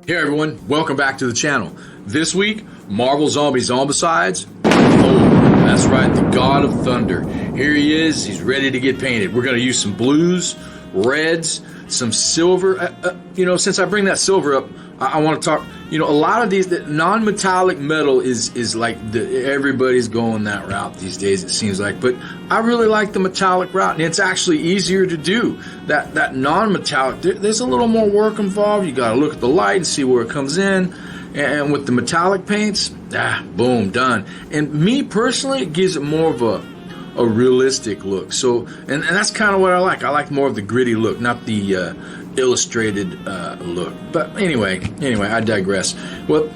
Hey everyone, welcome back to the channel. This week, Marvel Zombicides Thor. That's right, the God of Thunder. Here he is, he's ready to get painted. We're going to use some blues, reds, some silver. Since I bring that silver up, I want to talk, a lot of these, non-metallic metal is like, everybody's going that route these days, it seems like. But I really like the metallic route, and it's actually easier to do. That non-metallic, there's a little more work involved. You got to look at the light and see where it comes in. And with the metallic paints, boom, done. And me personally, it gives it more of a realistic look. So, and that's kind of what I like. I like more of the gritty look, not the illustrated look. But anyway, I digress. Well,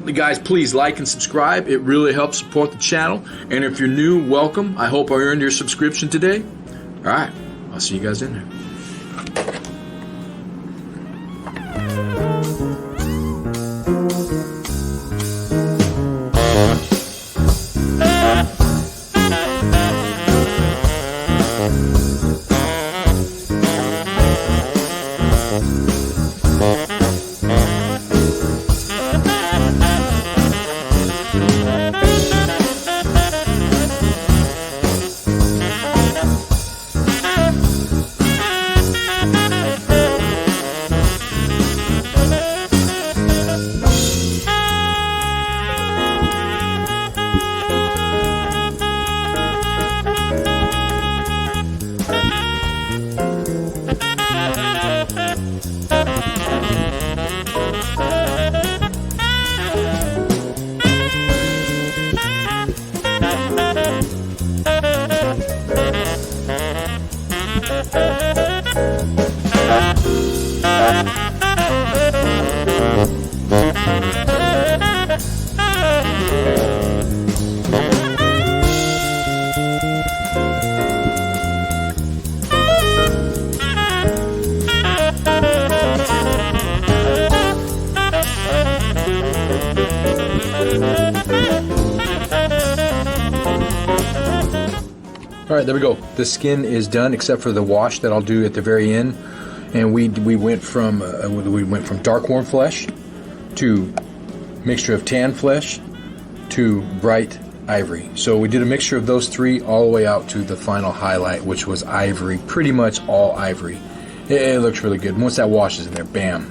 guys, please like and subscribe. It really helps support the channel. And if you're new, welcome. I hope I earned your subscription today. All right, I'll see you guys in there. Alright, there we go. The skin is done except for the wash that I'll do at the very end. And we went from dark warm flesh to mixture of tan flesh to bright ivory. So we did a mixture of those three all the way out to the final highlight, which was ivory, pretty much all ivory. It looks really good. Once that wash is in there, bam,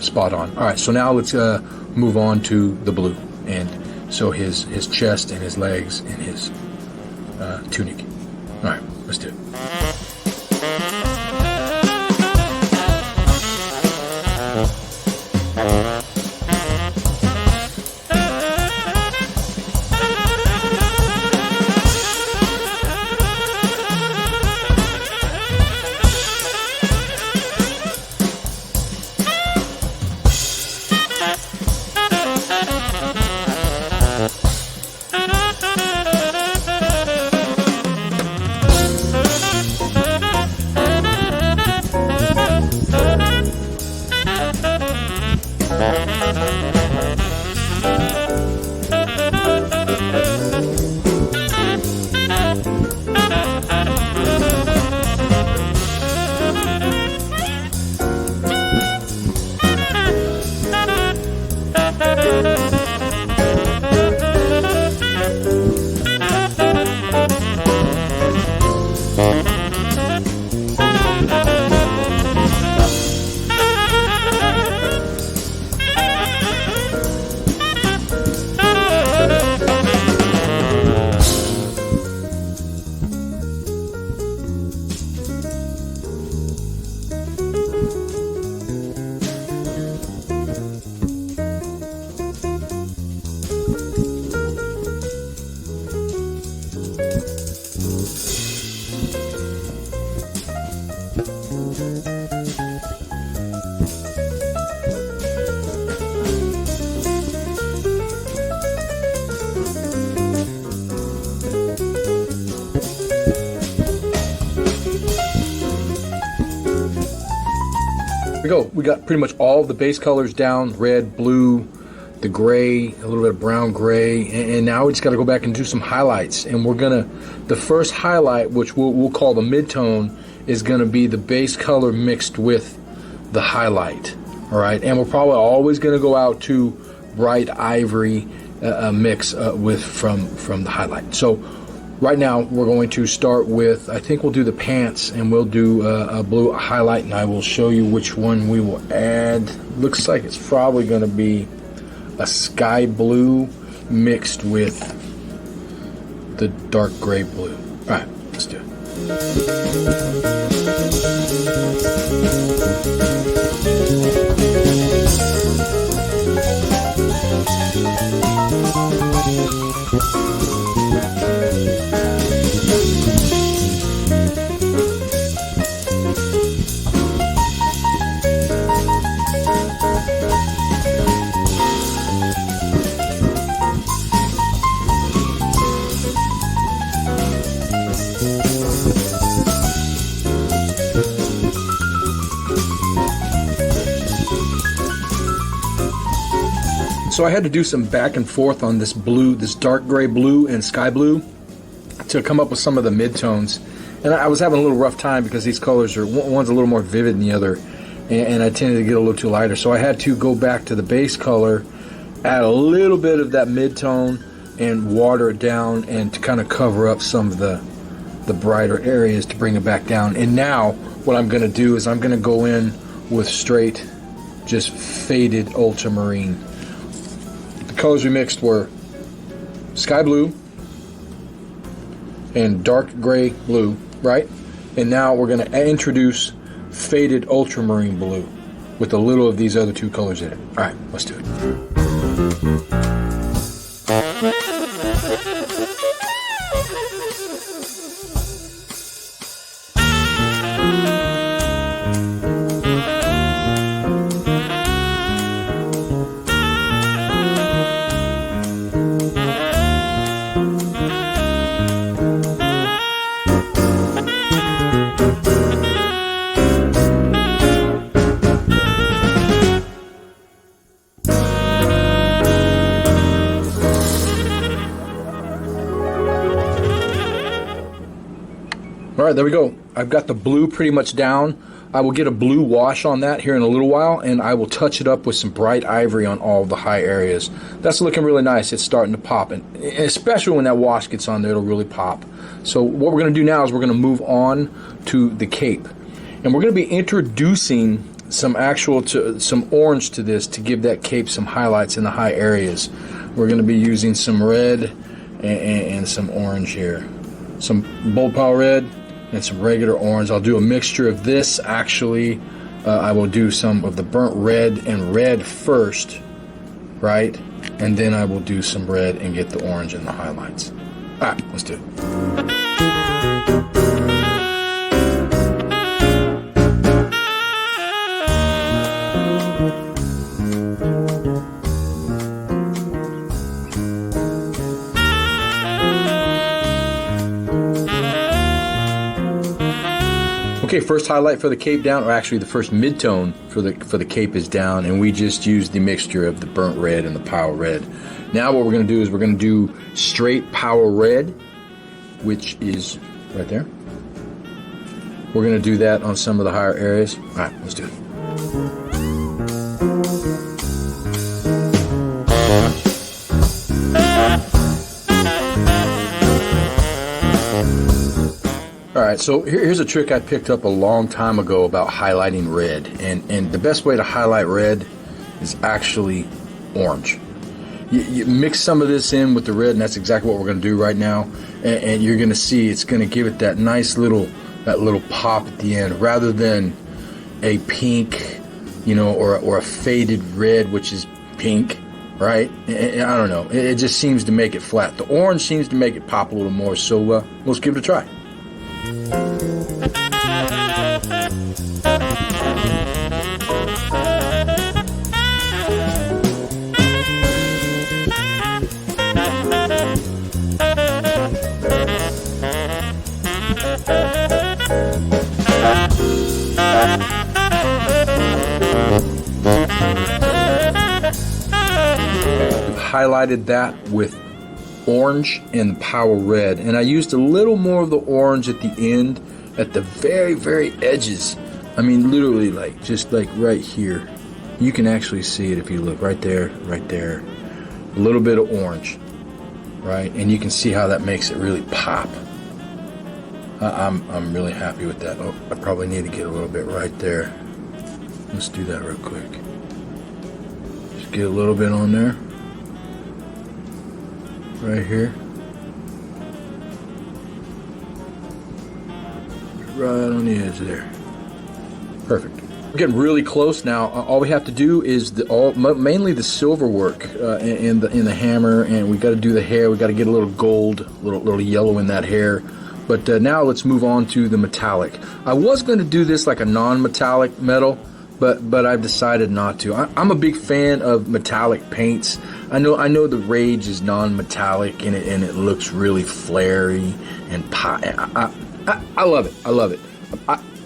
spot on. Alright, so now let's move on to the blue. And so his chest and his legs and his tunic. Alright, let's do it. We got pretty much all the base colors down: red, blue, the gray, a little bit of brown gray, and now we just got to go back and do some highlights. And we're gonna, the first highlight, which we'll call the mid-tone, is gonna be the base color mixed with the highlight. All right, and we're probably always going to go out to bright ivory mix with from the highlight. So right now we're going to start with, I think we'll do the pants, and we'll do a blue highlight, and I will show you which one we will add. Looks like it's probably going to be a sky blue mixed with the dark gray blue. All right, let's do it. So I had to do some back and forth on this blue, this dark gray blue and sky blue, to come up with some of the midtones. And I was having a little rough time because these colors are, one's a little more vivid than the other, and I tended to get a little too lighter. So I had to go back to the base color, add a little bit of that midtone, and water it down, and to kind of cover up some of the brighter areas to bring it back down. And now what I'm going to do is I'm going to go in with straight, just faded ultramarine. Colors we mixed were sky blue and dark gray blue, right? And now we're going to introduce faded ultramarine blue with a little of these other two colors in it. All right, let's do it. All right, there we go. I've got the blue pretty much down. I will get a blue wash on that here in a little while, and I will touch it up with some bright ivory on all the high areas. That's looking really nice. It's starting to pop, and especially when that wash gets on there, it'll really pop. So what we're going to do now is we're going to move on to the cape, and we're going to be introducing some some orange to this to give that cape some highlights in the high areas. We're going to be using some red and some orange here, some bold power red and some regular orange. I'll do a mixture of this. Actually, I will do some of the burnt red and red first, right? And then I will do some red and get the orange in the highlights. All right, let's do it. Okay, first highlight for the cape down, or actually the first mid-tone for the cape is down, and we just used the mixture of the burnt red and the power red. Now what we're going to do is we're going to do straight power red, which is right there. We're going to do that on some of the higher areas. All right, let's do it. Alright, so here's a trick I picked up a long time ago about highlighting red, and the best way to highlight red is actually orange. You mix some of this in with the red, and that's exactly what we're going to do right now, and you're going to see it's going to give it that nice little pop at the end, rather than a pink, or a faded red, which is pink, right? I don't know, it just seems to make it flat. The orange seems to make it pop a little more, so let's give it a try. Highlighted that with orange and power red, and I used a little more of the orange at the end, at the very, very edges. I mean, literally, just like right here. You can actually see it if you look right there, a little bit of orange, right? And you can see how that makes it really pop. I'm really happy with that. Oh, I probably need to get a little bit right there. Let's do that real quick. Just get a little bit on there, right here, right on the edge there. Perfect. We're getting really close now. All we have to do is mainly the silver work in the hammer, and we got to do the hair. We got to get a little gold, little yellow in that hair. But now let's move on to the metallic. I was going to do this like a non-metallic metal, but I've decided not to. I'm a big fan of metallic paints. I know the Rage is non-metallic and it looks really flary and I love it. I love it.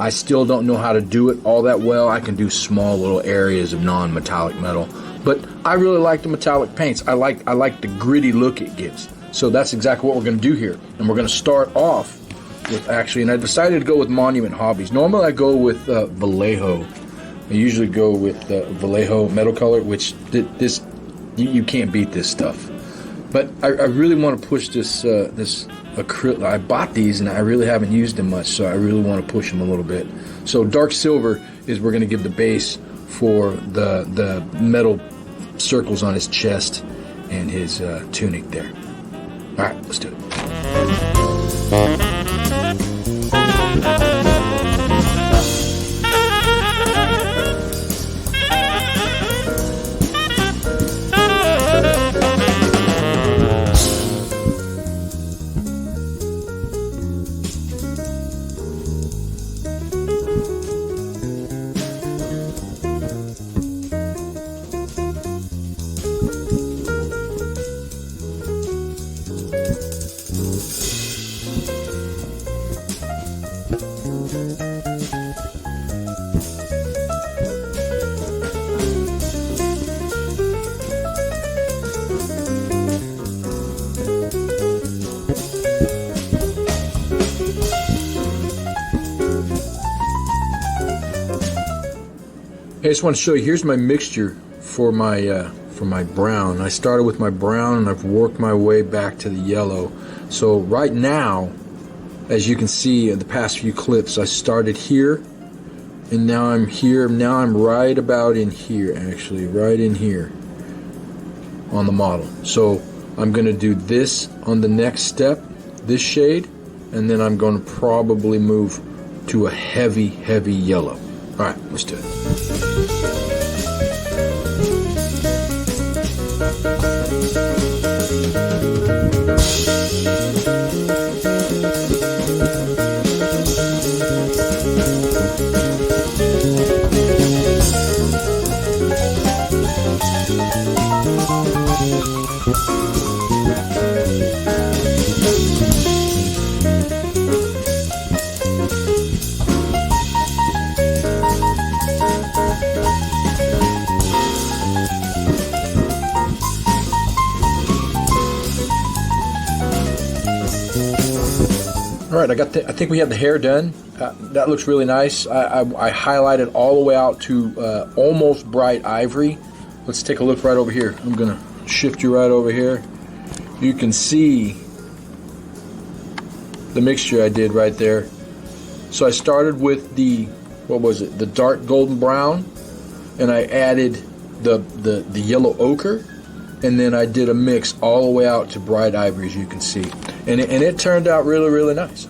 I still don't know how to do it all that well. I can do small little areas of non-metallic metal, but I really like the metallic paints. I like the gritty look it gives. So that's exactly what we're going to do here. And we're going to start off with and I decided to go with Monument Hobbies. Normally I go with Vallejo. I usually go with Vallejo metal color, which you can't beat this stuff. But I really want to push this acrylic. I bought these and I really haven't used them much, so I really want to push them a little bit. So dark silver is we're going to give the base for the metal circles on his chest and his tunic there. All right, let's do it. I just want to show you, here's my mixture for my brown. I started with my brown and I've worked my way back to the yellow. So right now, as you can see in the past few clips, I started here and now I'm here. Now I'm right about in here, actually, right in here on the model. So I'm going to do this on the next step, this shade, and then I'm going to probably move to a heavy yellow. All right, let's do it. All right, I think we have the hair done. That looks really nice. I highlighted all the way out to almost bright ivory. Let's take a look right over here. I'm gonna shift you right over here. You can see the mixture I did right there. So I started with the dark golden brown, and I added the yellow ochre, and then I did a mix all the way out to bright ivory, as you can see, and it turned out really nice.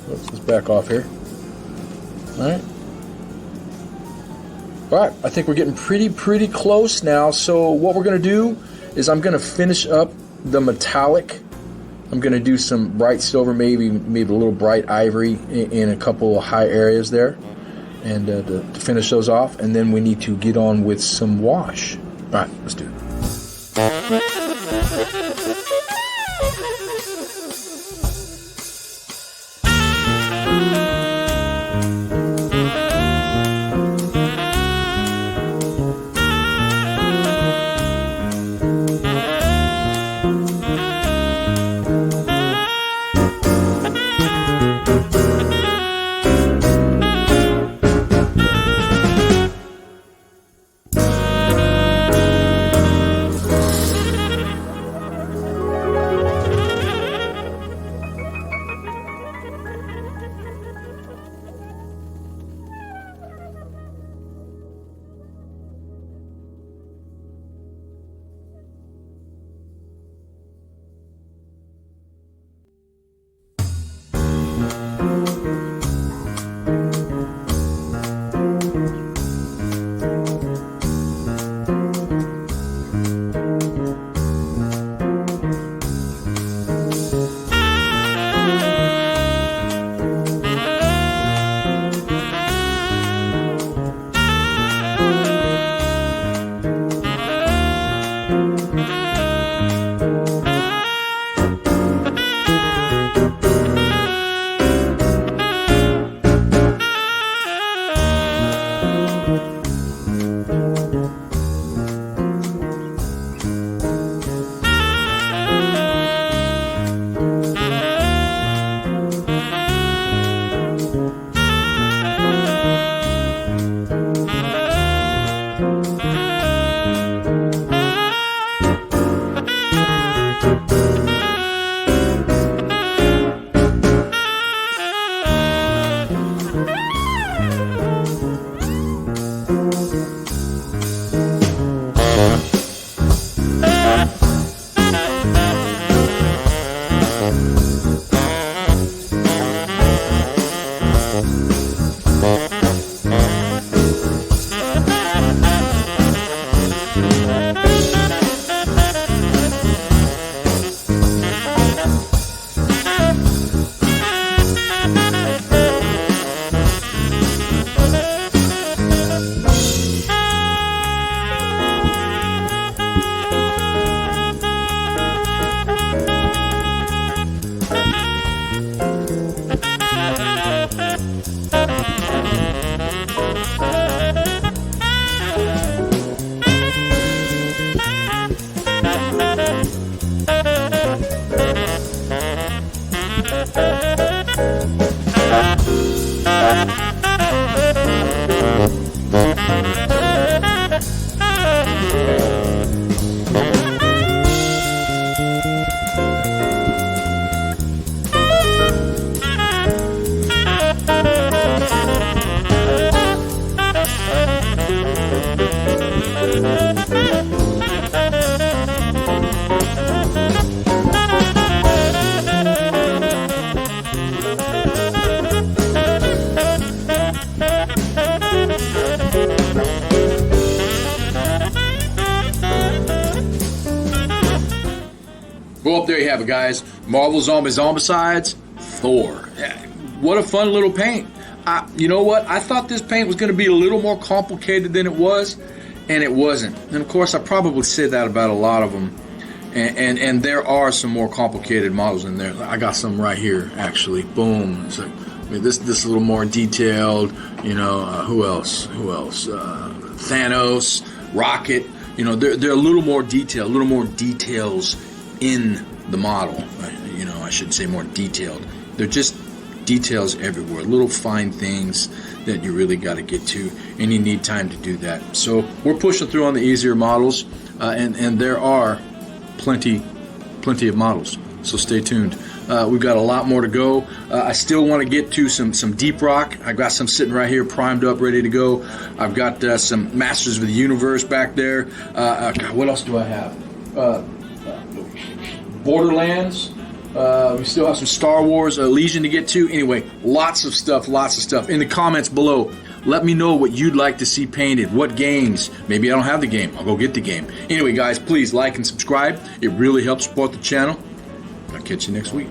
Let's back off here. All right, I think we're getting pretty close now. So what we're going to do is I'm going to finish up the metallic. I'm going to do some bright silver, maybe a little bright ivory in a couple of high areas there, and to finish those off. And then we need to get on with some wash. All right, let's do it. Well, there you have it, guys. Marvel Zombicides Thor. What a fun little paint. You know what? I thought this paint was going to be a little more complicated than it was, and it wasn't. And of course, I probably said that about a lot of them. And there are some more complicated models in there. I got some right here, actually. Boom. It's like, I mean, this a little more detailed. You know, who else? Thanos, Rocket. You know, they're a little more detailed, a little more details in the model. You know, I should say more detailed. They're just details everywhere, little fine things that you really got to get to, and you need time to do that. So we're pushing through on the easier models, and there are plenty of models. So stay tuned. We've got a lot more to go. I still want to get to some deep rock. I've got some sitting right here, primed up, ready to go. I've got some Masters of the Universe back there. God, what else do I have? Borderlands. We still have some Star Wars Legion to get to. Anyway, lots of stuff. In the comments below, let me know what you'd like to see painted. What games? Maybe I don't have the game. I'll go get the game. Anyway, guys, please like and subscribe. It really helps support the channel. I'll catch you next week.